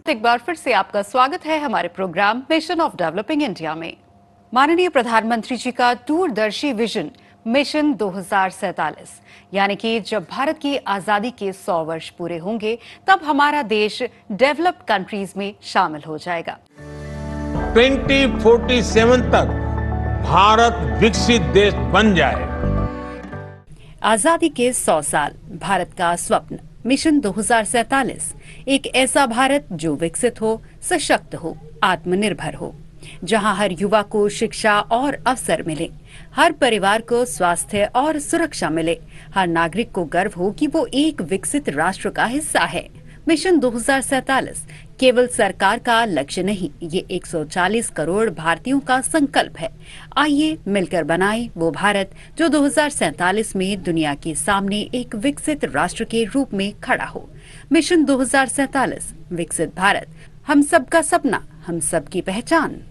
एक बार फिर से आपका स्वागत है हमारे programme mission of developing India में। माननीय प्रधानमंत्री जी का दूरदर्शी विजन मिशन 2047, यानी कि जब भारत की आजादी के 100 वर्ष पूरे होंगे तब हमारा देश डेवलप्ड कंट्रीज में शामिल हो जाएगा। 2047 तक भारत विकसित देश बन जाए। आजादी के 100 साल, भारत का स्वप्न मिशन 2047, एक ऐसा भारत जो विकसित हो, सशक्त हो, आत्मनिर्भर हो, जहां हर युवा को शिक्षा और अवसर मिले, हर परिवार को स्वास्थ्य और सुरक्षा मिले, हर नागरिक को गर्व हो कि वो एक विकसित राष्ट्र का हिस्सा है। मिशन 2047 केवल सरकार का लक्ष्य नहीं, ये 140 करोड़ भारतीयों का संकल्प है। आइए मिलकर बनाएं वो भारत जो 2047 में दुनिया के सामने एक विकसित राष्ट्र के रूप में खड़ा हो। मिशन 2047, विकसित भारत, हम सबका सपना, हम सबकी पहचान।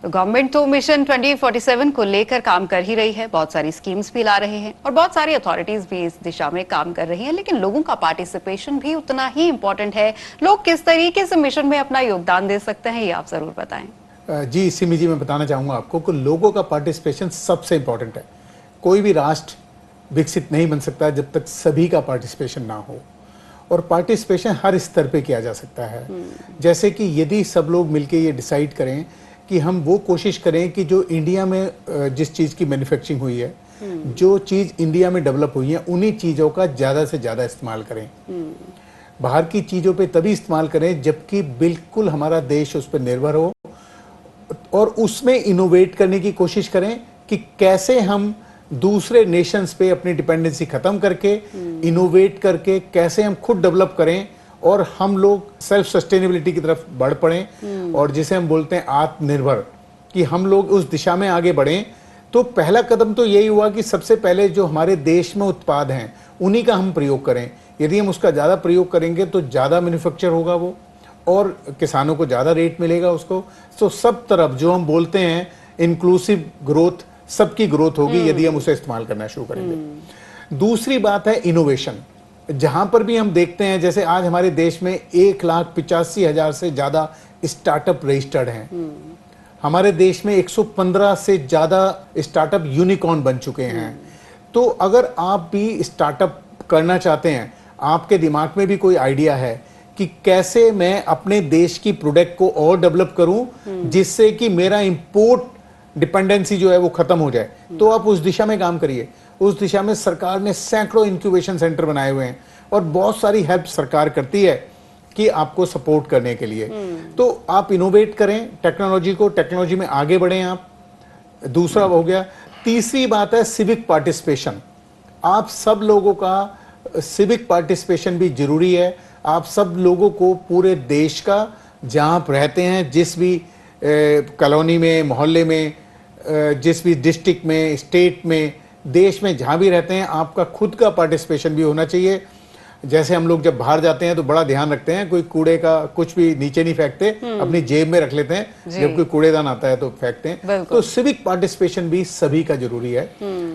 तो गवर्नमेंट तो मिशन 2047 को लेकर काम कर ही रही है, बहुत सारी स्कीम्स भी ला रहे हैं और बहुत सारी अथॉरिटीज भी इस दिशा में काम कर रही हैं, लेकिन लोगों का पार्टिसिपेशन भी उतना ही इम्पोर्टेंट है। लोग किस तरीके से मिशन में अपना योगदान दे सकते हैं, ये आप जरूर बताएं। जी सिमी जी, मैं बताना चाहूंगा आपको कि लोगों का पार्टिसिपेशन सबसे इम्पोर्टेंट है। कोई भी राष्ट्र विकसित नहीं बन सकता जब तक सभी का पार्टिसिपेशन ना हो, और पार्टिसिपेशन हर स्तर पे किया जा सकता है। जैसे कि यदि सब लोग मिलकर ये डिसाइड करें कि हम वो कोशिश करें कि जो इंडिया में जिस चीज़ की मैन्युफैक्चरिंग हुई है, जो चीज़ इंडिया में डेवलप हुई है, उन्हीं चीज़ों का ज़्यादा से ज़्यादा इस्तेमाल करें। बाहर की चीज़ों पे तभी इस्तेमाल करें जबकि बिल्कुल हमारा देश उस पर निर्भर हो, और उसमें इनोवेट करने की कोशिश करें कि कैसे हम दूसरे नेशंस पे अपनी डिपेंडेंसी खत्म करके इनोवेट करके कैसे हम खुद डेवलप करें और हम लोग सेल्फ सस्टेनेबिलिटी की तरफ बढ़ पड़ें, और जिसे हम बोलते हैं आत्मनिर्भर, कि हम लोग उस दिशा में आगे बढ़ें। तो पहला कदम तो यही हुआ कि सबसे पहले जो हमारे देश में उत्पाद हैं उन्हीं का हम प्रयोग करें। यदि हम उसका ज़्यादा प्रयोग करेंगे तो ज़्यादा मैन्युफैक्चर होगा वो, और किसानों को ज़्यादा रेट मिलेगा उसको। तो सब तरफ जो हम बोलते हैं इंक्लूसिव ग्रोथ, सबकी ग्रोथ होगी यदि हम उसे इस्तेमाल करना शुरू करेंगे। दूसरी बात है इनोवेशन। जहां पर भी हम देखते हैं, जैसे आज हमारे देश में 1,85,000 से ज्यादा स्टार्टअप रजिस्टर्ड हैं। हमारे देश में 115 से ज्यादा स्टार्टअप यूनिकॉर्न बन चुके हैं। तो अगर आप भी स्टार्टअप करना चाहते हैं, आपके दिमाग में भी कोई आइडिया है कि कैसे मैं अपने देश की प्रोडक्ट को और डेवलप करूं जिससे कि मेरा इंपोर्ट डिपेंडेंसी जो है वो खत्म हो जाए, तो आप उस दिशा में काम करिए। उस दिशा में सरकार ने सैकड़ों इंक्यूबेशन सेंटर बनाए हुए हैं और बहुत सारी हेल्प सरकार करती है कि आपको सपोर्ट करने के लिए। तो आप इनोवेट करें टेक्नोलॉजी को, टेक्नोलॉजी में आगे बढ़ें आप। दूसरा हो गया। तीसरी बात है सिविक पार्टिसिपेशन। आप सब लोगों का सिविक पार्टिसिपेशन भी जरूरी है। आप सब लोगों को पूरे देश का, जहां आप रहते हैं, जिस भी कॉलोनी में, मोहल्ले में, जिस भी डिस्ट्रिक्ट में, स्टेट में, देश में जहां भी रहते हैं, आपका खुद का पार्टिसिपेशन भी होना चाहिए। जैसे हम लोग जब बाहर जाते हैं तो बड़ा ध्यान रखते हैं, कोई कूड़े का कुछ भी नीचे नहीं फेंकते, अपनी जेब में रख लेते हैं, जब कोई कूड़ेदान आता है तो फेंकते हैं। तो सिविक पार्टिसिपेशन भी सभी का जरूरी है।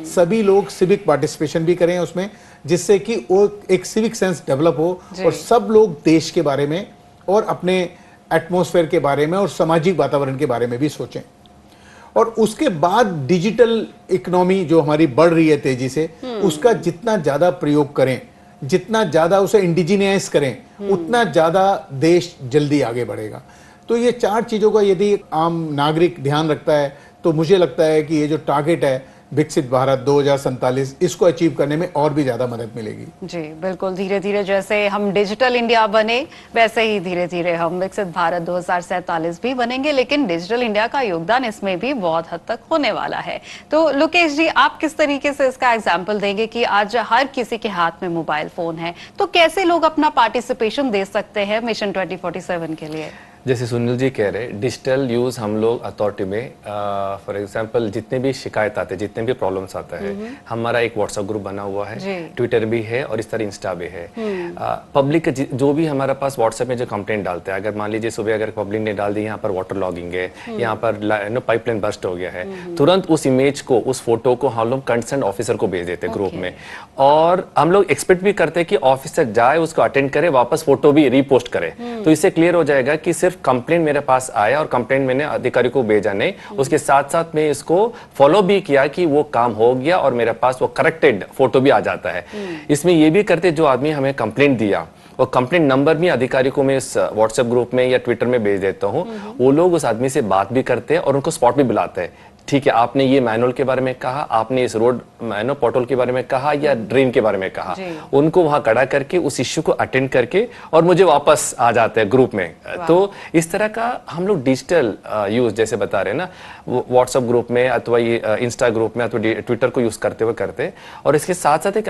सभी लोग सिविक पार्टिसिपेशन भी करें उसमें, जिससे कि वो एक सिविक सेंस डेवलप हो और सब लोग देश के बारे में और अपने एटमॉस्फेयर के बारे में और सामाजिक वातावरण के बारे में भी सोचें। और उसके बाद डिजिटल इकोनॉमी जो हमारी बढ़ रही है तेजी से, उसका जितना ज्यादा प्रयोग करें, जितना ज्यादा उसे इंडिजिनियस करें, उतना ज्यादा देश जल्दी आगे बढ़ेगा। तो ये चार चीजों का यदि आम नागरिक ध्यान रखता है तो मुझे लगता है कि ये जो टारगेट है विकसित भारत 2047, इसको अचीव करने में और भी ज्यादा मदद मिलेगी। जी बिल्कुल, धीरे धीरे जैसे हम डिजिटल इंडिया बने वैसे ही धीरे धीरे हम विकसित भारत 2047 भी बनेंगे, लेकिन डिजिटल इंडिया का योगदान इसमें भी बहुत हद तक होने वाला है। तो लोकेश जी, आप किस तरीके से इसका एग्जाम्पल देंगे कि आज हर किसी के हाथ में मोबाइल फोन है, तो कैसे लोग अपना पार्टिसिपेशन दे सकते हैं मिशन 2047 के लिए? जैसे सुनील जी कह रहे डिजिटल यूज़ हम लोग अथॉरिटी में फॉर एग्जांपल जितने भी शिकायत आते हैं, जितने भी प्रॉब्लम्स आता है, हमारा एक व्हाट्सएप ग्रुप बना हुआ है, ट्विटर भी है और इस तरह इंस्टा भी है। पब्लिक जो भी हमारा पास व्हाट्सएप में जो कंप्लेंट डालते हैं, अगर मान लीजिए सुबह अगर पब्लिक ने डाल दी यहाँ पर वाटर लॉगिंग है, यहाँ पर पाइपलाइन बस्ट हो गया है, तुरंत उस इमेज को, उस फोटो को हम लोग कंसर्न ऑफिसर को भेज देते हैं ग्रुप में, और हम लोग एक्सपेक्ट भी करते हैं कि ऑफिसर जाए, उसको अटेंड करे, वापस फोटो भी रीपोस्ट करे। तो इससे क्लियर हो जाएगा कि सिर्फ कंप्लेंट मेरे पास आया और कंप्लेंट मैंने अधिकारी को भेजा नहीं, उसके साथ साथ मैं इसको फॉलो भी किया कि वो काम हो गया और मेरे पास वो करेक्टेड फोटो भी आ जाता है। इसमें ये भी करते जो आदमी हमें कंप्लेंट दिया और कंप्लेंट नंबर भी अधिकारी को मैं इस व्हाट्सएप ग्रुप में या ट्विटर में भेज देता हूँ, वो लोग उस आदमी से बात भी करते हैं और उनको स्पॉट भी बुलाते हैं। ठीक है, आपने ये मैनुअल के बारे में कहा, आपने इस रोड पोर्टल के बारे में कहा या ड्रेन के बारे में कहा, उनको वहां खड़ा करके उस इश्यू को अटेंड करके और मुझे वापस आ जाते हैं ग्रुप में। तो इस तरह का हम लोग डिजिटल यूज जैसे बता रहे हैं ना, व्हाट्सएप ग्रुप में अथवा ये इंस्टा ग्रुप में अथवा ट्विटर को यूज करते हुए करते, और इसके साथ साथ एक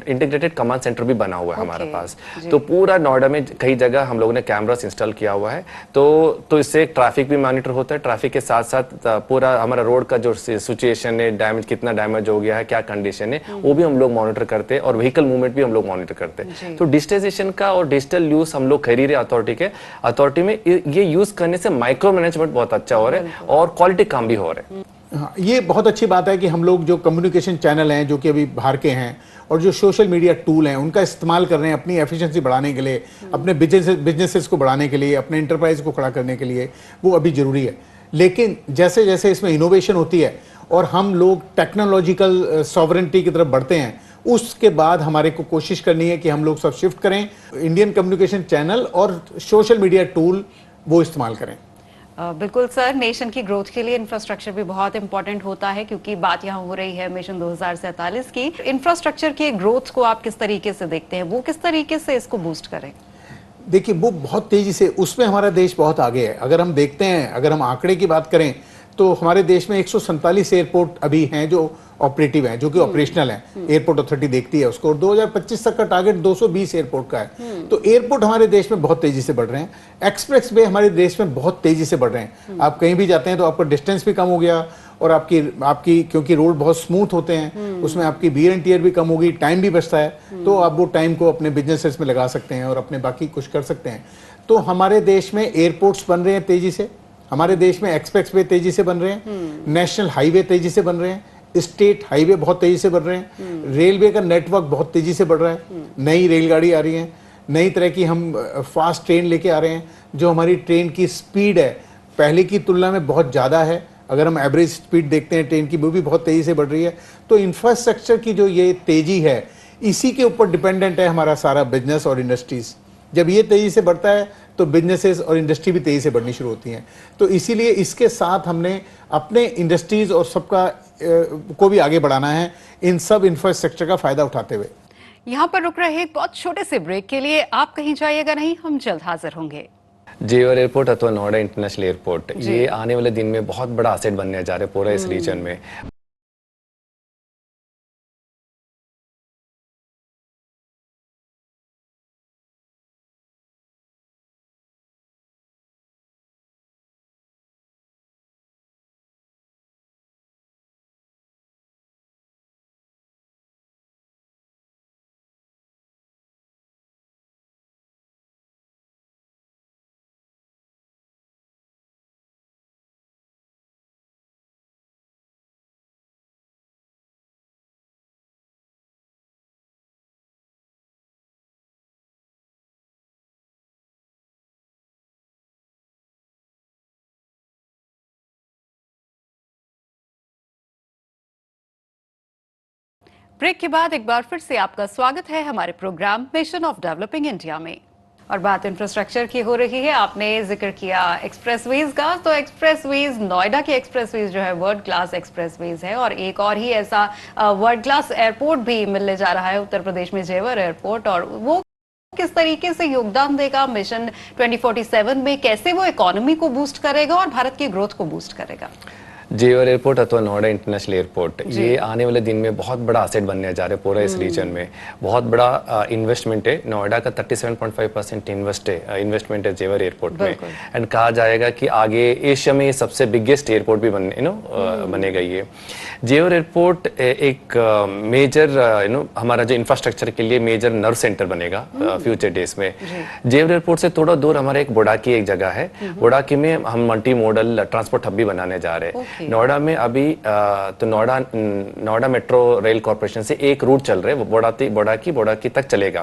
इंटीग्रेटेड कमांड सेंटर भी बना हुआ है हमारे पास। तो पूरा नोएडा में कई जगह हम लोगों ने कैमरास इंस्टॉल किया हुआ है, तो इससे ट्रैफिक भी मॉनिटर होता है, ट्रैफिक के साथ साथ पूरा हमारा रोड का जो सिचुएशन है, डैमेज कितना डैमेज हो गया है, क्या कंडीशन है, वो भी हम लोग मॉनिटर करते हैं, और व्हीकल मूवमेंट भी हम लोग मॉनिटर करते हैं। तो डिजिटाइजेशन का और डिजिटल यूज हम लोग खरीद रहे अथॉरिटी में, ये यूज करने से माइक्रो मैनेजमेंट बहुत अच्छा हो रहा है और क्वालिटी काम भी हो रहा है। हाँ, ये बहुत अच्छी बात है कि हम लोग जो कम्युनिकेशन चैनल हैं जो कि अभी बाहर के हैं और जो सोशल मीडिया टूल हैं उनका इस्तेमाल कर रहे हैं अपनी एफिशिएंसी बढ़ाने के लिए, अपने बिजनेसेस को बढ़ाने के लिए, अपने एंटरप्राइज को खड़ा करने के लिए, वो अभी जरूरी है। लेकिन जैसे जैसे इसमें इनोवेशन होती है और हम लोग टेक्नोलॉजिकल सॉवरेंटी की तरफ बढ़ते हैं, उसके बाद हमारे को कोशिश करनी है कि हम लोग सब शिफ्ट करें, इंडियन कम्युनिकेशन चैनल और सोशल मीडिया टूल वो इस्तेमाल करें। बिल्कुल सर, नेशन की ग्रोथ के लिए इंफ्रास्ट्रक्चर भी बहुत इंपॉर्टेंट होता है, क्योंकि बात यहाँ हो रही है मिशन 2047 की। इंफ्रास्ट्रक्चर की ग्रोथ को आप किस तरीके से देखते हैं, वो किस तरीके से इसको बूस्ट करें? देखिए, वो बहुत तेजी से, उसमें हमारा देश बहुत आगे है। अगर हम देखते हैं, अगर हम आंकड़े की बात करें तो हमारे देश में 147 एयरपोर्ट अभी हैं जो ऑपरेटिव हैं, जो कि ऑपरेशनल हैं। एयरपोर्ट अथॉरिटी देखती है उसको, और 2025 तक का टारगेट 220 एयरपोर्ट का है। तो एयरपोर्ट हमारे देश में बहुत तेजी से बढ़ रहे हैं। एक्सप्रेस वे हमारे देश में बहुत तेजी से बढ़ रहे हैं। आप कहीं भी जाते हैं तो आपका डिस्टेंस भी कम हो गया, और आपकी क्योंकि रोड बहुत स्मूथ होते हैं, उसमें आपकी वियर एंड टियर भी कम होगी, टाइम भी बचता है, तो आप वो टाइम को अपने बिजनेसेस में लगा सकते हैं और अपने बाकी कुछ कर सकते हैं। तो हमारे देश में एयरपोर्ट्स बन रहे हैं तेजी से, हमारे देश में एक्सप्रेस वे तेजी से बन रहे हैं, नेशनल हाईवे तेजी से बन रहे हैं, स्टेट हाईवे बहुत तेजी से बढ़ रहे हैं, रेलवे का नेटवर्क बहुत तेजी से बढ़ रहा है, नई रेलगाड़ी आ रही है, नई तरह की हम फास्ट ट्रेन लेके आ रहे हैं, जो हमारी ट्रेन की स्पीड है पहले की तुलना में बहुत ज़्यादा है। अगर हम एवरेज स्पीड देखते हैं ट्रेन की, वो भी बहुत तेज़ी से बढ़ रही है। तो इंफ्रास्ट्रक्चर की जो ये तेज़ी है, इसी के ऊपर डिपेंडेंट है हमारा सारा बिजनेस और इंडस्ट्रीज़। जब ये तेज़ी से बढ़ता है तो बिजनेसेस और इंडस्ट्री भी तेज़ी से बढ़नी शुरू होती हैं। तो इसीलिए इसके साथ हमने अपने इंडस्ट्रीज़ और सबका को भी आगे बढ़ाना है, इन सब इंफ्रास्ट्रक्चर का फ़ायदा उठाते हुए। यहाँ पर रुक रहे एक बहुत छोटे से ब्रेक के लिए, आप कहीं जाइएगा नहीं, हम जल्द हाजिर होंगे। जेवर एयरपोर्ट अथवा नोएडा इंटरनेशनल एयरपोर्ट, ये आने वाले दिन में बहुत बड़ा असेट बनने जा रहा है पूरा इस रीजन में। ब्रेक के बाद एक बार फिर से आपका स्वागत है हमारे programme mission of developing India में। और बात इंफ्रास्ट्रक्चर की हो रही है। आपने जिक्र किया एक्सप्रेसवेज का, तो एक्सप्रेसवेज, नोएडा के एक्सप्रेसवेज जो है वर्ल्ड क्लास एक्सप्रेसवेज है, और एक और ही ऐसा वर्ल्ड क्लास एयरपोर्ट भी मिलने जा रहा है उत्तर प्रदेश में, जेवर एयरपोर्ट। और वो किस तरीके से योगदान देगा मिशन 2047 में, कैसे वो इकोनॉमी को बूस्ट करेगा और भारत की ग्रोथ को बूस्ट करेगा? जेवर एयरपोर्ट अथवा नोएडा इंटरनेशनल एयरपोर्ट, ये आने वाले दिन में बहुत बड़ा असेट बनने जा रहे हैं पूरा इस रीजन में। बहुत बड़ा इन्वेस्टमेंट है। नोएडा का 37.5% इन्वेस्टमेंट है जेवर एयरपोर्ट में। एंड कहा जाएगा कि आगे एशिया में सबसे बिगेस्ट एयरपोर्ट भी बनेगा ये। जेवर एयरपोर्ट एक मेजर हमारा जो इंफ्रास्ट्रक्चर के लिए मेजर नर्व सेंटर बनेगा फ्यूचर डेज में। जेवर एयरपोर्ट से थोड़ा दूर हमारा एक बोडाकी एक जगह है। बोडाकी में हम मल्टी मॉडल ट्रांसपोर्ट हब भी बनाने जा रहे हैं। नोएडा में अभी तो नोएडा मेट्रो रेल कॉर्पोरेशन से एक रूट चल रहे हैं, बोडाकी तक चलेगा।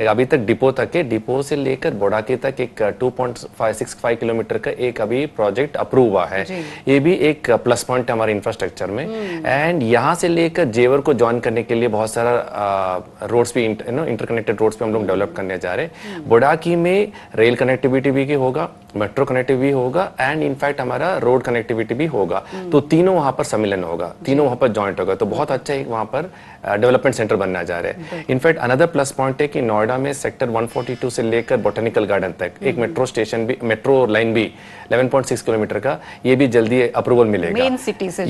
अभी तक डिपो तक है। डिपो से लेकर बोडाकी तक एक 2.65 किलोमीटर का एक अभी प्रोजेक्ट अप्रूव हुआ है। ये भी एक प्लस पॉइंट है हमारे इंफ्रास्ट्रक्चर में। एंड यहाँ से लेकर जेवर को ज्वाइन करने के लिए बहुत सारा रोड्स भी इंटरकनेक्टेड रोड्स पे हम लोग डेवलप करने जा रहे हैं। बोडाकी में रेल कनेक्टिविटी भी होगा, मेट्रो कनेक्टिविटी भी होगा एंड इनफैक्ट हमारा रोड कनेक्टिविटी भी होगा। तो तीनों वहां पर सम्मिलन होगा, तीनों वहां पर जॉइंट होगा। तो बहुत अच्छा एक वहां पर डेवलपमेंट सेंटर बनना जा रहा है। इनफैक्ट अनदर प्लस पॉइंट है कि नोएडा में सेक्टर 142 से लेकर बोटेनिकल गार्डन तक एक मेट्रो स्टेशन भी, मेट्रो लाइन भी 11.6 किलोमीटर का, ये भी जल्दी अप्रूवल मिलेगा मेन सिटी से।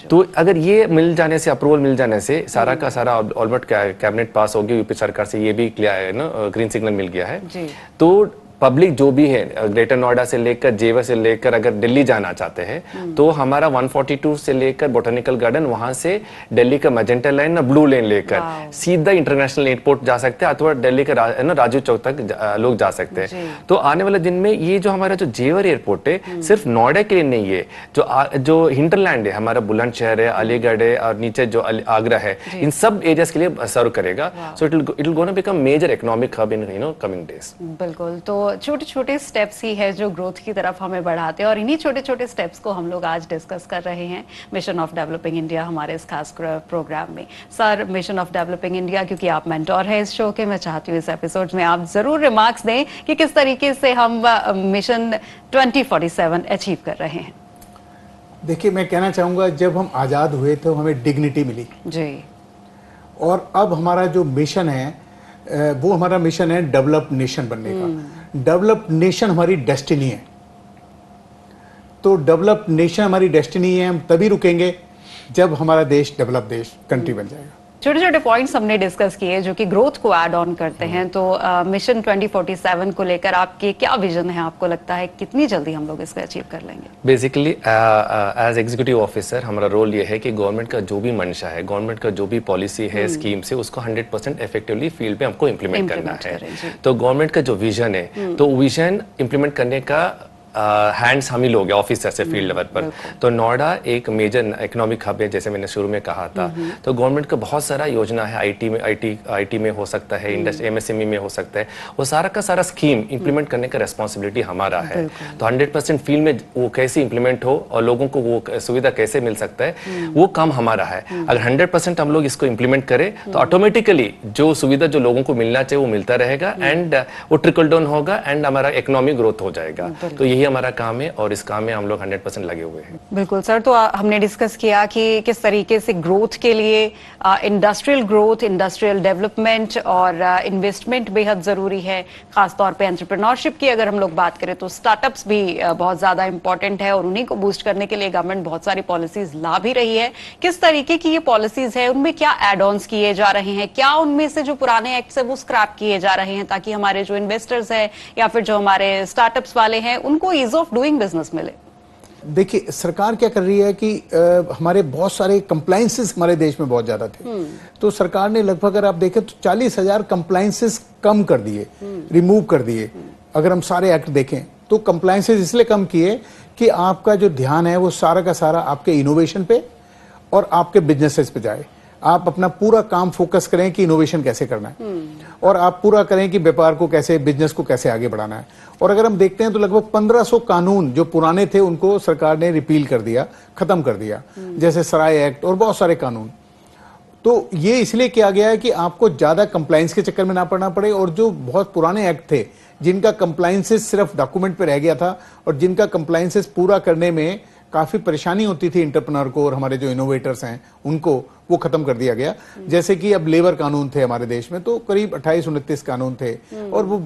तो अगर ये मिल जाने से, अप्रूवल मिल जाने से सारा का सारा ऑलमोस्ट कैबिनेट पास हो गया यूपी सरकार से, ये भी ग्रीन सिग्नल मिल गया है। तो पब्लिक जो भी है ग्रेटर नोएडा से लेकर जेवर से लेकर अगर दिल्ली जाना चाहते हैं तो हमारा 142 से लेकर बोटेनिकल गार्डन, वहां से दिल्ली का मैजेंटा लाइन और ब्लू लेन लेकर सीधा इंटरनेशनल एयरपोर्ट जा सकते हैं अथवा दिल्ली के राजू चौक तक लोग जा सकते हैं। तो आने वाले दिन में ये जो हमारा जो जेवर एयरपोर्ट है सिर्फ नोएडा के लिए नहीं है, जो हिंटरलैंड है हमारा, बुलंदशहर है, अलीगढ़ है और नीचे जो आगरा है, इन सब एरियाज के लिए सर्व करेगा। So it will gonna become major economic hub in coming days. बिल्कुल। तो छोटे छोटे स्टेप्स ही है जो ग्रोथ की तरफ हमें बढ़ाते हैं और इन्हीं छोटे छोटे स्टेप्स को हम लोग आज डिस्कस कर रहे हैं मिशन ऑफ डेवलपिंग इंडिया हमारे इस खास प्रोग्राम में। Sir, mission of developing India, क्योंकि आप मेंटोर हैं इस शो के, मैं चाहती हूँ इस एपिसोड में आप जरूर रिमार्क्स दें कि किस तरीके से हम मिशन 2047 अचीव कर रहे हैं। देखिए, मैं कहना चाहूंगा जब हम आजाद हुए तो हमें डिग्निटी मिली जी, और अब हमारा जो मिशन है वो हमारा मिशन है डेवलप्ड नेशन बनने का। डेवलप्ड नेशन हमारी डेस्टिनी है। तो डेवलप्ड नेशन हमारी डेस्टिनी है। हम तभी रुकेंगे जब हमारा देश डेवलप देश कंट्री बन जाएगा। छोटे छोटे पॉइंट्स हमने डिस्कस किए जो कि ग्रोथ को ऐड ऑन करते हैं। तो मिशन 2047 को लेकर आपके क्या विजन है? आपको लगता है कितनी जल्दी हम लोग इसको अचीव कर लेंगे? बेसिकली एज एग्जीक्यूटिव ऑफिसर हमारा रोल ये है कि गवर्नमेंट का जो भी मंशा है, गवर्नमेंट का जो भी पॉलिसी है, स्कीम से, उसको 100% इफेक्टिवली फील्ड पे हमको इम्प्लीमेंट करना है। तो गवर्नमेंट का जो विजन है, तो विजन इम्प्लीमेंट करने का हैंड्स हम ही लोग हैं ऑफिसर से फील्ड लेवल पर। तो नोएडा एक मेजर इकोनॉमिक हब है, जैसे मैंने शुरू में कहा था। तो गवर्नमेंट का बहुत सारा योजना है, आईटी में हो सकता है, इंडस्ट्री एमएसएमई में हो सकता है, वो सारा का सारा स्कीम इंप्लीमेंट करने का रेस्पॉन्सिबिलिटी हमारा है। तो 100% फील्ड में वो कैसे इंप्लीमेंट हो और लोगों को वो सुविधा कैसे मिल सकता है, वो काम हमारा है। अगर 100% हम लोग इसको इंप्लीमेंट करें तो ऑटोमेटिकली जो सुविधा जो लोगों को मिलना चाहिए वो मिलता रहेगा एंड वो ट्रिकल डाउन होगा एंड हमारा इकोनॉमिक ग्रोथ हो जाएगा। तो यही हमारा काम है और इस काम में हम लोग 100% लगे हुए हैं। बिल्कुल सर। तो हमने डिस्कस किया कि किस तरीके से ग्रोथ के लिए इंडस्ट्रियल ग्रोथ, इंडस्ट्रियल डेवलपमेंट और इन्वेस्टमेंट बेहद जरूरी है। खासतौर पे एंटरप्रेन्योरशिप की अगर हम लोग बात करें तो स्टार्टअप्स भी बहुत ज्यादा इंपॉर्टेंट है और उन्हीं को बूस्ट करने के लिए गवर्नमेंट बहुत सारी पॉलिसीज ला भी रही है। किस तरीके की ये पॉलिसीज है, उनमें क्या एड ऑन्स किए जा रहे हैं, क्या उनमें से जो पुराने एक्ट्स है वो स्क्रैप किए जा रहे हैं ताकि हमारे जो इन्वेस्टर्स है या फिर जो हमारे स्टार्टअप्स वाले हैं उनको ईज ऑफ डूइंग बिजनेस मिले? देखिए, सरकार क्या कर रही है कि हमारे बहुत सारे कंप्लायंसेस हमारे देश में बहुत ज्यादा थे। तो सरकार ने लगभग अगर आप देखें तो 40,000 कंप्लायंसेस कम कर दिए, रिमूव कर दिए। अगर हम सारे एक्ट देखें तो कंप्लायंसेस इसलिए कम किए कि आपका जो ध्यान है वो सारा का सारा आपके इनोवेशन पे और आपके बिजनेसेस पे जाए। आप अपना पूरा काम फोकस करें कि इनोवेशन कैसे करना है और आप पूरा करें कि व्यापार को कैसे, बिजनेस को कैसे आगे बढ़ाना है। और अगर हम देखते हैं तो लगभग 1500 कानून जो पुराने थे उनको सरकार ने रिपील कर दिया, खत्म कर दिया, जैसे सराय एक्ट और बहुत सारे कानून। तो ये इसलिए किया गया है कि आपको ज्यादा कंप्लायंस के चक्कर में ना पड़ना पड़े और जो बहुत पुराने एक्ट थे जिनका कंप्लायंसेस सिर्फ डॉक्यूमेंट पे रह गया था और जिनका कंप्लायंसेस पूरा करने में काफी परेशानी होती थी एंटरप्रेन्योर को और हमारे जो इनोवेटर्स हैं उनको, वो खत्म कर दिया गया। जैसे कि अब लेबर कानून थे हमारे देश में, तो करीब 28-29 कानून थे और वो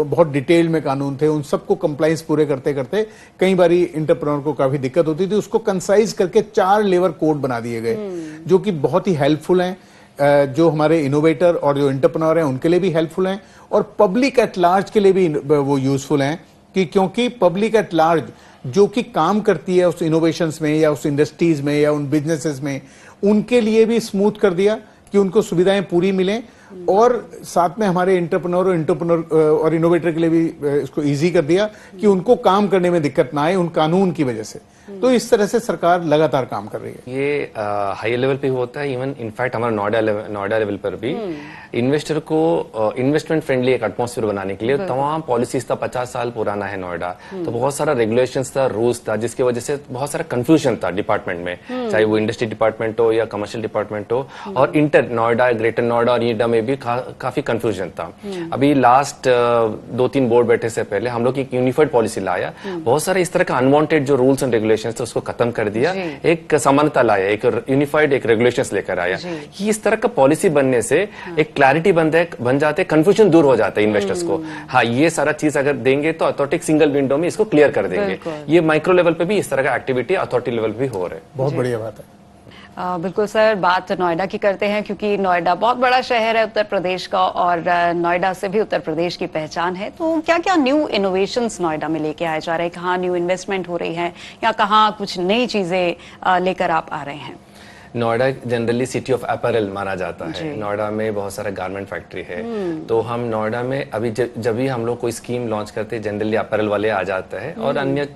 बहुत डिटेल में कानून थे। उन सबको कंप्लाइंस पूरे करते करते कई बारी इंटरप्रेन्योर को काफी दिक्कत होती थी। उसको कंसाइज करके 4 लेबर कोड बना दिए गए, जो कि बहुत ही हेल्पफुल हैं, जो हमारे इनोवेटर और जो इंटरप्रेन्योर हैं उनके लिए भी हेल्पफुल हैं और पब्लिक एट लार्ज के लिए भी वो यूजफुल हैं, क्योंकि पब्लिक एट लार्ज जो कि काम करती है उस इनोवेशंस में या उस इंडस्ट्रीज में या उन बिजनेसेस में, उनके लिए भी स्मूथ कर दिया कि उनको सुविधाएं पूरी मिलें और साथ में हमारे इंटरप्रेन्योर और इनोवेटर के लिए भी इसको इजी कर दिया कि उनको काम करने में दिक्कत ना आए उन कानून की वजह से। तो इस तरह से सरकार लगातार काम कर रही है। ये हाई लेवल पे होता है, इवन इनफैक्ट हमारा नोएडा लेवल पर भी इन्वेस्टर को इन्वेस्टमेंट फ्रेंडली एक एटमॉस्फेयर बनाने के लिए तमाम पॉलिसीज था। 50 साल पुराना है नोएडा, तो बहुत सारा रेगुलेशंस था, रूल्स था, जिसकी वजह से बहुत सारा कंफ्यूजन था डिपार्टमें में, चाहे वो इंडस्ट्री डिपार्टमेंट हो या कमर्शियल डिपार्टमेंट हो। और इंटर नोएडा, ग्रेटर नोएडा और ईडा में भी काफी कंफ्यूजन था। अभी लास्ट 2-3 बोर्ड बैठे से पहले हम लोग एक यूनिफाइड पॉलिसी लाया, बहुत सारे इस तरह का अनवांटेड जो रूल्स एंड रेगुलेशंस थे उसको खत्म कर दिया, एक समानता लाया, एक यूनिफाइड एक रेगुलेशंस लेकर आया। इस तरह का पॉलिसी बनने से एक क्लैरिटी बन जाते, कंफ्यूजन दूर हो जाता है इन्वेस्टर्स को। हाँ, ये सारा चीज अगर देंगे तो अथॉरिटी सिंगल विंडो में इसको क्लियर कर देंगे। ये माइक्रो लेवल पे भी इस तरह का एक्टिविटी अथॉरिटी लेवल पे भी हो रहा है। बहुत बढ़िया बात है। बिल्कुल सर, बात नोएडा की करते हैं क्योंकि नोएडा बहुत बड़ा शहर है उत्तर प्रदेश का और नोएडा से भी उत्तर प्रदेश की पहचान है। तो क्या क्या न्यू इनोवेशंस नोएडा में लेके आए जा रहे हैं, कहाँ न्यू इन्वेस्टमेंट हो रही है या कहाँ कुछ नई चीजें लेकर आप आ रहे हैं? Noida generally city of apparel माना जाता है। नोएडा में बहुत सारा गारमेंट फैक्ट्री है, तो हम नोएडा में अभी जब भी हम लोग कोई स्कीम लॉन्च करते हैं जनरली अपैरल वाले आ जाते हैं और अन्य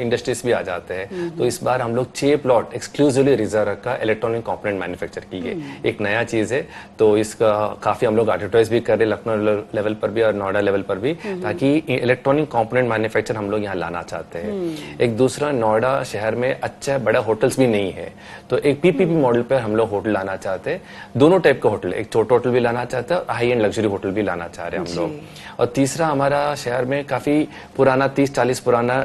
इंडस्ट्रीज भी आ जाते हैं। तो इस बार हम लोग 6 प्लॉट एक्सक्लूसिवली रिजर्व रखा इलेक्ट्रॉनिक कंपोनेंट मैन्युफैक्चर की। एक नया चीज है, तो इसका काफी हम लोग एडवर्टाइज भी कर रहे हैं लखनऊ लेवल पर भी और नोएडा लेवल पर भी, ताकि इलेक्ट्रॉनिक कंपोनेंट मैन्युफैक्चर हम लोग यहाँ लाना चाहते हैं। एक दूसरा, नोएडा शहर में अच्छा बड़ा होटल्स भी नहीं है, तो एक पीपीपी मॉडल पर हम लोग होटल लाना चाहते हैं। दोनों टाइप का होटल, एक छोटा होटल भी लाना चाहते हैं और हाई एंड लग्जरी होटल भी लाना चाह रहे हैं हम लोग। और तीसरा, हमारा शहर में काफी पुराना 30-40 पुराना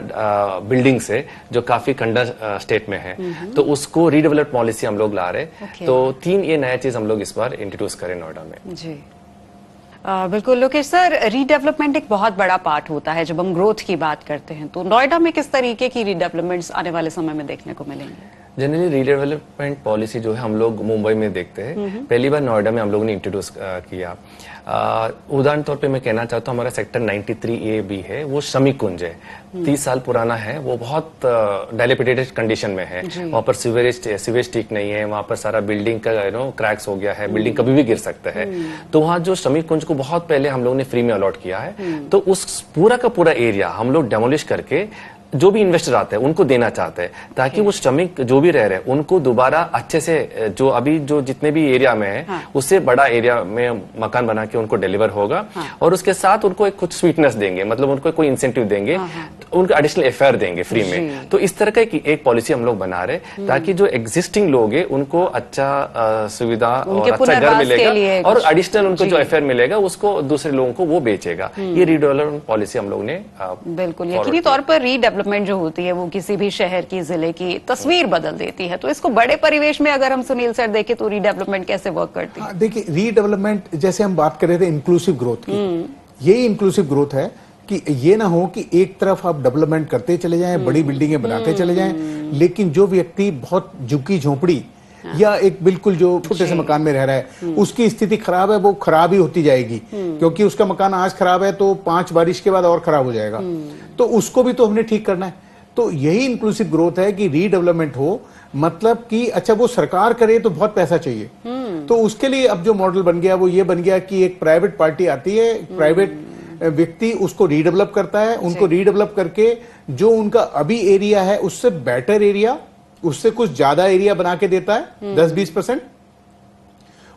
बिल्डिंग्स है जो काफी कंडर स्टेट में है, तो उसको रीडेवलप पॉलिसी हम लोग ला रहे। तो 3 ये नया चीज हम लोग इस बार इंट्रोड्यूस करें नोएडा में। जी बिल्कुल लोकेश सर, रीडेवलपमेंट एक बहुत बड़ा पार्ट होता है जब हम ग्रोथ की बात करते हैं, तो नोएडा में किस तरीके की रीडेवलपमेंट्स आने वाले समय में देखने को मिलेंगे? जनरली रीडेवलपमेंट पॉलिसी जो है हम लोग मुंबई में देखते हैं, पहली बार नोएडा में हम लोगों ने इंट्रोड्यूस किया। उदाहरण तौर पे मैं कहना चाहता हूँ, हमारा सेक्टर 93A भी है, वो श्रमिक कुंज है, 30 साल पुराना है, वो बहुत डायलेपिटेटेड कंडीशन में है। वहाँ पर सीवेज ठीक नहीं है, वहाँ पर सारा बिल्डिंग का क्रैक्स हो गया है, बिल्डिंग कभी भी गिर सकता है। तो वहाँ जो श्रमिक कुंज को बहुत पहले हम लोगों ने फ्री में अलॉट किया है, तो उस पूरा का पूरा एरिया हम लोग डेमोलिश करके जो भी इन्वेस्टर आते हैं उनको देना चाहते हैं, ताकि वो श्रमिक जो भी रह रहे हैं उनको दोबारा अच्छे से जो अभी जो जितने भी एरिया में है उससे बड़ा एरिया में मकान बना के उनको डिलीवर होगा। और उसके साथ उनको एक कुछ स्वीटनेस देंगे, मतलब उनको कोई इंसेंटिव देंगे, उनको एडिशनल एफआईआर देंगे फ्री में। तो इस तरह का एक पॉलिसी हम लोग बना रहे, ताकि जो एग्जिस्टिंग लोग है उनको अच्छा सुविधा और अच्छा घर मिलेगा और एडिशनल उनको जो एफआईआर मिलेगा उसको दूसरे लोगों को वो बेचेगा। ये रीडेवलपमेंट पॉलिसी हम लोग ने बिल्कुल यकीनी तौर पर डेवलपमेंट जो होती है वो किसी भी शहर की, जिले की तस्वीर बदल देती है। तो इसको बड़े परिवेश में अगर हम सुनील सर देखें तो रीडेवलपमेंट कैसे वर्क करती है? देखिए, रीडेवलपमेंट जैसे हम बात कर रहे थे इंक्लूसिव ग्रोथ की, यही इंक्लूसिव ग्रोथ है कि ये ना हो कि एक तरफ आप डेवलपमेंट करते चले जाएं, बड़ी बिल्डिंगें बनाते चले जाएं, लेकिन जो व्यक्ति बहुत झुग्गी झोंपड़ी या एक बिल्कुल जो छोटे से मकान में रह रहा है उसकी स्थिति खराब है, वो खराब ही होती जाएगी, क्योंकि उसका मकान आज खराब है तो 5 बारिश के बाद और खराब हो जाएगा, तो उसको भी तो हमने ठीक करना है। तो यही इंक्लूसिव ग्रोथ है कि रीडेवलपमेंट हो, मतलब कि अच्छा वो सरकार करे तो बहुत पैसा चाहिए, तो उसके लिए अब जो मॉडल बन गया वो ये बन गया कि एक प्राइवेट पार्टी आती है, प्राइवेट व्यक्ति उसको रीडेवलप करता है, उनको रीडेवलप करके जो उनका अभी एरिया है उससे बेटर एरिया, उससे कुछ ज्यादा एरिया बना के देता है 10-20%।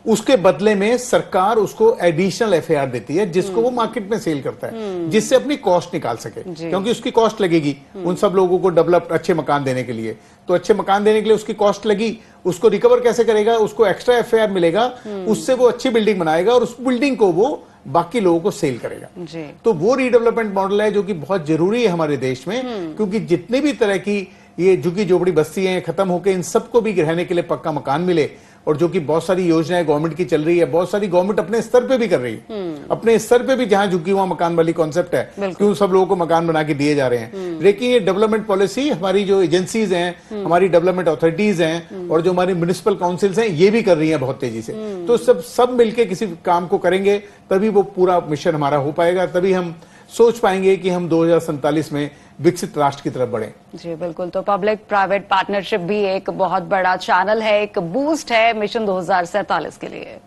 उसके बदले में सरकार उसको एडिशनल एफआईआर देती है, जिसको वो मार्केट में सेल करता है, जिससे अपनी कॉस्ट निकाल सके, क्योंकि उसकी कॉस्ट लगेगी उन सब लोगों को डेवलप अच्छे मकान देने के लिए। तो अच्छे मकान देने के लिए उसकी कॉस्ट लगी, उसको रिकवर कैसे करेगा? उसको एक्स्ट्रा एफआईआर मिलेगा, उससे वो अच्छी बिल्डिंग बनाएगा और उस बिल्डिंग को वो बाकी लोगों को सेल करेगा। तो वो रीडेवलपमेंट मॉडल है जो कि बहुत जरूरी है हमारे देश में, क्योंकि जितने भी तरह की ये झुग्गी झोपड़ी बस्तियां खत्म होकर इन सबको भी रहने के लिए पक्का मकान मिले, और जो कि बहुत सारी योजनाएं गवर्नमेंट की चल रही है, बहुत सारी गवर्नमेंट अपने स्तर पे भी कर रही है। अपने स्तर पे भी जहां झुकी हुआ मकान वाली कॉन्सेप्ट है, क्यों सब लोगों को मकान बना के दिए जा रहे हैं। लेकिन ये डेवलपमेंट पॉलिसी हमारी जो एजेंसीज हैं, हमारी डेवलपमेंट अथॉरिटीज हैं और जो हमारी म्युनिसिपल काउंसिल्स हैं, ये भी कर रही हैं बहुत तेजी से। तो सब मिलके किसी काम को करेंगे तभी वो पूरा मिशन हमारा हो पाएगा, तभी हम सोच पाएंगे कि हम 2047 में विकसित राष्ट्र की तरफ बढ़े। जी बिल्कुल। तो पब्लिक प्राइवेट पार्टनरशिप भी एक बहुत बड़ा चैनल है, एक बूस्ट है मिशन 2047 के लिए।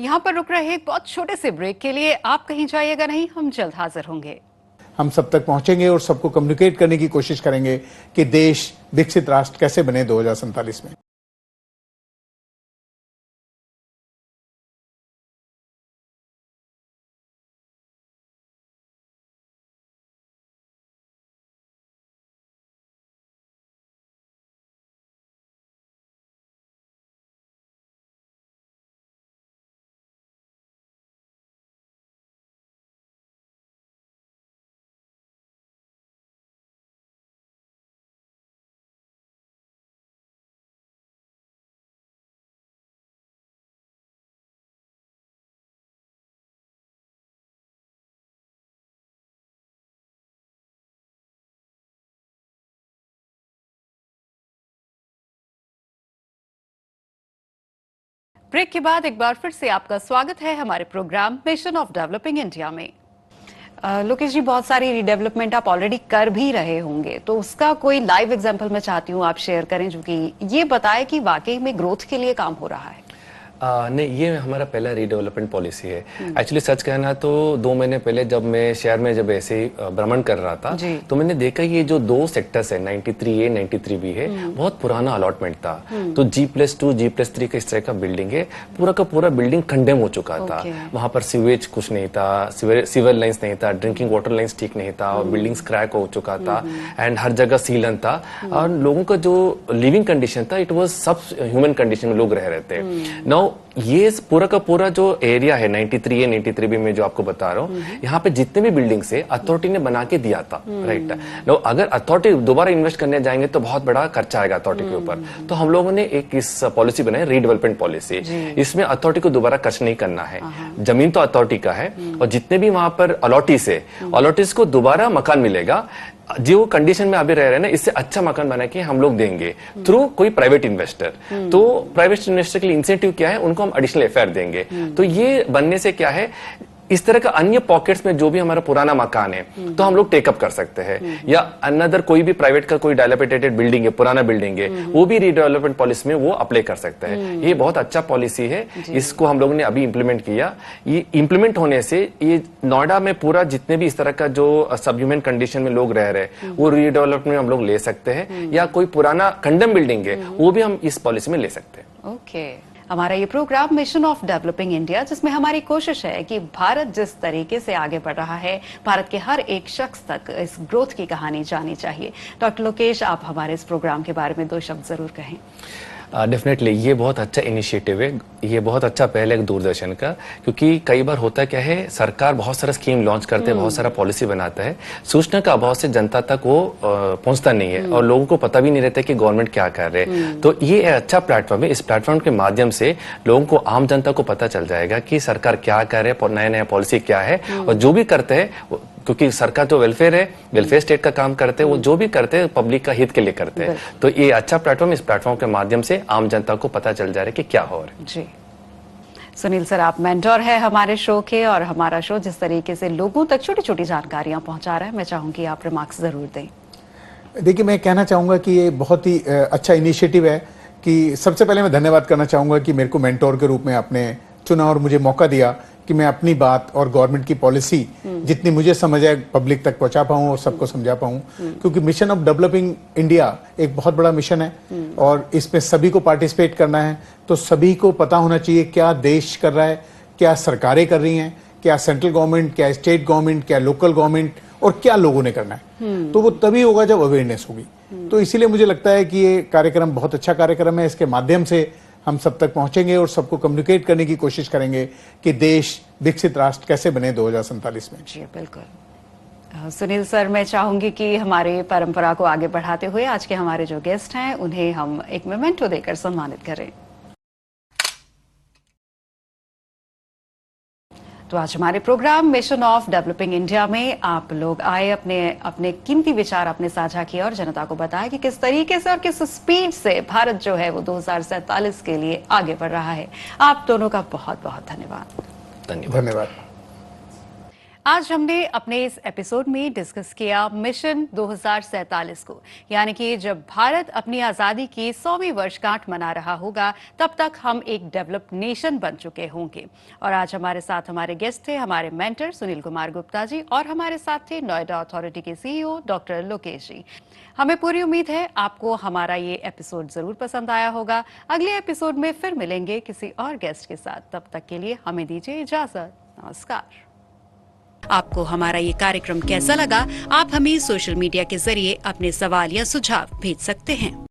यहाँ पर रुक रहे एक बहुत छोटे से ब्रेक के लिए आप कहीं जाइएगा नहीं, हम जल्द हाजिर होंगे। हम सब तक पहुंचेंगे और सबको कम्युनिकेट करने की कोशिश करेंगे कि देश विकसित राष्ट्र कैसे बने 2047 में। ब्रेक के बाद एक बार फिर से आपका स्वागत है हमारे programme mission of developing India में। लोकेश जी, बहुत सारी रीडेवलपमेंट आप ऑलरेडी कर भी रहे होंगे, तो उसका कोई लाइव एग्जांपल मैं चाहती हूँ आप शेयर करें जो कि ये बताए कि वाकई में ग्रोथ के लिए काम हो रहा है। नहीं, ये हमारा पहला रीडेवलपमेंट पॉलिसी है। एक्चुअली सच कहना तो 2 महीने पहले जब मैं शहर में जब ऐसे ही भ्रमण कर रहा था तो मैंने देखा ये जो 2 सेक्टर्स है 93A 93B है, बहुत पुराना अलॉटमेंट था। तो G+2 G+3 का इस तरह का बिल्डिंग है, पूरा का पूरा बिल्डिंग कंडेम हो चुका था। वहां पर सीवेज कुछ नहीं था, सीवर लाइन्स नहीं था, ड्रिंकिंग वाटर लाइन्स ठीक नहीं था और बिल्डिंग्स क्रैक हो चुका था एंड हर जगह सीलन था और लोगों का जो लिविंग कंडीशन था इट वॉज सब ह्यूमन कंडीशन में लोग रह रहे थे। नाउ ये पूरा का पूरा जो एरिया है 93A 93B में जो आपको बता रहा हूँ, यहाँ पे जितने भी बिल्डिंग्स है अथॉरिटी ने बना के दिया था, राइट। नो अगर अथॉरिटी दोबारा इन्वेस्ट करने जाएंगे तो बहुत बड़ा खर्चा आएगा अथॉरिटी के ऊपर। तो हम लोगों ने एक इस पॉलिसी बनाई रीडेवलपमेंट पॉलिसी। इसमें अथॉरिटी को दोबारा खर्च नहीं करना है, जमीन तो अथॉरिटी का है और जितने भी वहां पर अलॉटीज है अलॉटीज को दोबारा मकान मिलेगा जो कंडीशन में अभी रह रहे हैं ना, इससे अच्छा मकान बना के हम लोग देंगे थ्रू कोई प्राइवेट इन्वेस्टर। तो प्राइवेट इन्वेस्टर के लिए इंसेंटिव क्या है, उनको हम एडिशनल एफआईआर देंगे। तो ये बनने से क्या है, इस तरह का अन्य पॉकेट्स में जो भी हमारा पुराना मकान है तो हम लोग टेकअप कर सकते हैं, या अनदर कोई भी प्राइवेट का कोई डायलापिडेटेड बिल्डिंग है, पुराना बिल्डिंग है, वो भी रीडेवलपमेंट पॉलिसी में वो अप्लाई कर सकते हैं। ये बहुत अच्छा पॉलिसी है, इसको हम लोगों ने अभी इंप्लीमेंट किया। ये इंप्लीमेंट होने से ये नोएडा में पूरा जितने भी इस तरह का जो सबह्यूमन कंडीशन में लोग रह रहे वो रीडेवलपमेंट हम लोग ले सकते हैं, या कोई पुराना कंडम बिल्डिंग है वो भी हम इस पॉलिसी में ले सकते हैं। ओके, हमारा ये programme mission of developing India, जिसमें हमारी कोशिश है कि भारत जिस तरीके से आगे बढ़ रहा है, भारत के हर एक शख्स तक इस ग्रोथ की कहानी जानी चाहिए। डॉक्टर लोकेश, आप हमारे इस प्रोग्राम के बारे में 2 शब्द जरूर कहें। डेफिनेटली ये बहुत अच्छा इनिशिएटिव है, ये बहुत अच्छा पहल है दूरदर्शन का, क्योंकि कई बार होता क्या है सरकार बहुत सारा स्कीम लॉन्च करते हैं, बहुत सारा पॉलिसी बनाता है, सूचना का अभाव से जनता तक वो पहुंचता नहीं है और लोगों को पता भी नहीं रहता कि गवर्नमेंट क्या कर रहे हैं। तो ये एक अच्छा प्लेटफॉर्म है, इस प्लेटफॉर्म के माध्यम से लोगों को, आम जनता को पता चल जाएगा कि सरकार क्या कर रहे हैं, नया नया पॉलिसी क्या है, और जो भी करते हैं क्योंकि सरकार जो वेलफेयर है, वेलफेयर स्टेट का काम करते हैं, वो जो भी करते हैं पब्लिक का हित के लिए करते हैं। तो ये अच्छा प्लेटफॉर्म, इस प्लेटफॉर्म के माध्यम से आम जनता को पता चल जा रहा है कि क्या हो रहा है। जी सुनील सर, आप मेंटोर है हमारे शो के, और हमारा शो जिस तरीके से लोगों तक छोटी छोटी जानकारियां पहुंचा रहा है, मैं चाहूंगी आप रिमार्क्स जरूर दें। देखिए, मैं कहना चाहूंगा कि ये बहुत ही अच्छा इनिशिएटिव है कि सबसे पहले मैं धन्यवाद करना चाहूंगा कि मेरे को मेंटोर के रूप में आपने चुना और मुझे मौका दिया कि मैं अपनी बात और गवर्नमेंट की पॉलिसी जितनी मुझे समझ है पब्लिक तक पहुंचा पाऊं और सबको समझा पाऊं, क्योंकि मिशन ऑफ डेवलपिंग इंडिया एक बहुत बड़ा मिशन है और इसमें सभी को पार्टिसिपेट करना है। तो सभी को पता होना चाहिए क्या देश कर रहा है, क्या सरकारें कर रही हैं, क्या सेंट्रल गवर्नमेंट, क्या स्टेट गवर्नमेंट, क्या लोकल गवर्नमेंट, और क्या लोगों ने करना है। तो वो तभी होगा जब अवेयरनेस होगी। तो इसीलिए मुझे लगता है कि ये कार्यक्रम बहुत अच्छा कार्यक्रम है। इसके माध्यम से हम सब तक पहुंचेंगे और सबको कम्युनिकेट करने की कोशिश करेंगे कि देश विकसित राष्ट्र कैसे बने 2047 में। जी बिल्कुल। सुनील सर, मैं चाहूंगी कि हमारी परंपरा को आगे बढ़ाते हुए आज के हमारे जो गेस्ट हैं उन्हें हम एक मोमेंटो देकर सम्मानित करें। तो आज हमारे programme mission of developing India में आप लोग आए, अपने कीमती विचार आपने साझा किए और जनता को बताया कि किस तरीके से और किस स्पीड से भारत जो है वो 2047 के लिए आगे बढ़ रहा है। आप दोनों का बहुत बहुत धन्यवाद। धन्यवाद। आज हमने अपने इस एपिसोड में डिस्कस किया मिशन 2047 को, यानी कि जब भारत अपनी आजादी की 100वीं वर्षगांठ मना रहा होगा तब तक हम एक डेवलप्ड नेशन बन चुके होंगे। और आज हमारे साथ हमारे गेस्ट थे हमारे मेंटर सुनील कुमार गुप्ता जी और हमारे साथ थे नोएडा अथॉरिटी के CEO डॉक्टर लोकेश जी। हमें पूरी उम्मीद है आपको हमारा ये एपिसोड जरूर पसंद आया होगा। अगले एपिसोड में फिर मिलेंगे किसी और गेस्ट के साथ, तब तक के लिए हमें दीजिए इजाजत। नमस्कार। आपको हमारा ये कार्यक्रम कैसा लगा? आप हमें सोशल मीडिया के जरिए अपने सवाल या सुझाव भेज सकते हैं।